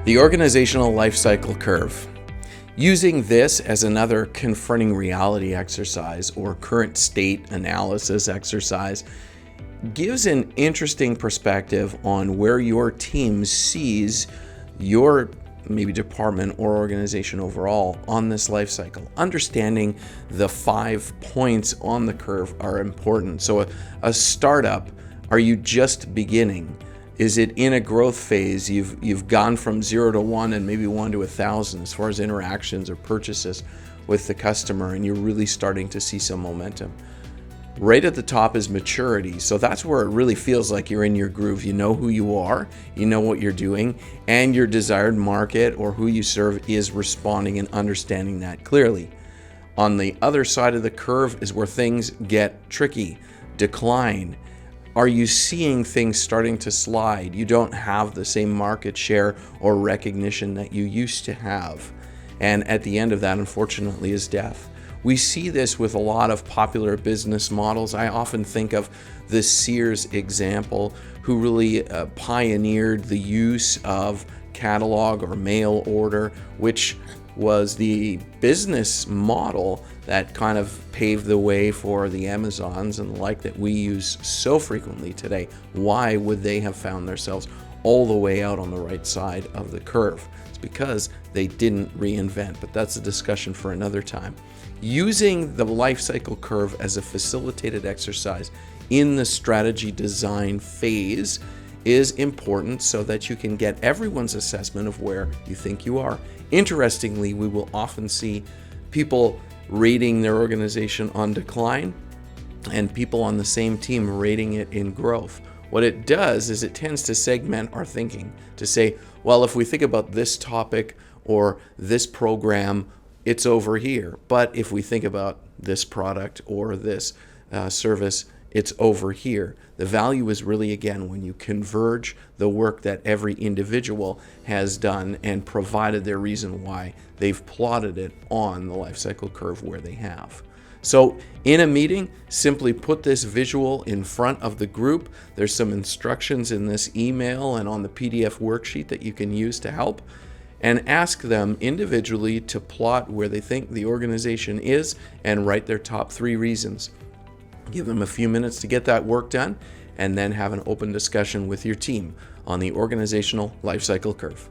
The organizational life cycle curve. Using this as another confronting reality exercise or current state analysis exercise gives an interesting perspective on where your team sees your maybe department or organization overall on this life cycle. Understanding the 5 points on the curve are important. So a startup, are you just beginning? Is it in a growth phase? You've gone from 0 to 1 and maybe 1 to 1,000 as far as interactions or purchases with the customer, and you're really starting to see some momentum. Right at the top is maturity. So that's where it really feels like you're in your groove. You know who you are, you know what you're doing, and your desired market or who you serve is responding and understanding that clearly. On the other side of the curve is where things get tricky, decline. Are you seeing things starting to slide? You don't have the same market share or recognition that you used to have. And at the end of that, unfortunately, is death. We see this with a lot of popular business models. I often think of the Sears example, who really pioneered the use of catalog or mail order, which was the business model that kind of paved the way for the Amazons and the like that we use so frequently today. Why would they have found themselves all the way out on the right side of the curve? It's because they didn't reinvent, but that's a discussion for another time. Using the life cycle curve as a facilitated exercise in the strategy design phase is important so that you can get everyone's assessment of where you think you are. Interestingly, we will often see people rating their organization on decline and people on the same team rating it in growth. What it does is it tends to segment our thinking to say, well, if we think about this topic or this program, it's over here. But if we think about this product or this service, it's over here. The value is really, again, when you converge the work that every individual has done and provided their reason why they've plotted it on the life cycle curve where they have. So in a meeting, simply put this visual in front of the group. There's some instructions in this email and on the PDF worksheet that you can use to help. And ask them individually to plot where they think the organization is and write their top 3 reasons. Give them a few minutes to get that work done, and then have an open discussion with your team on the organizational life cycle curve.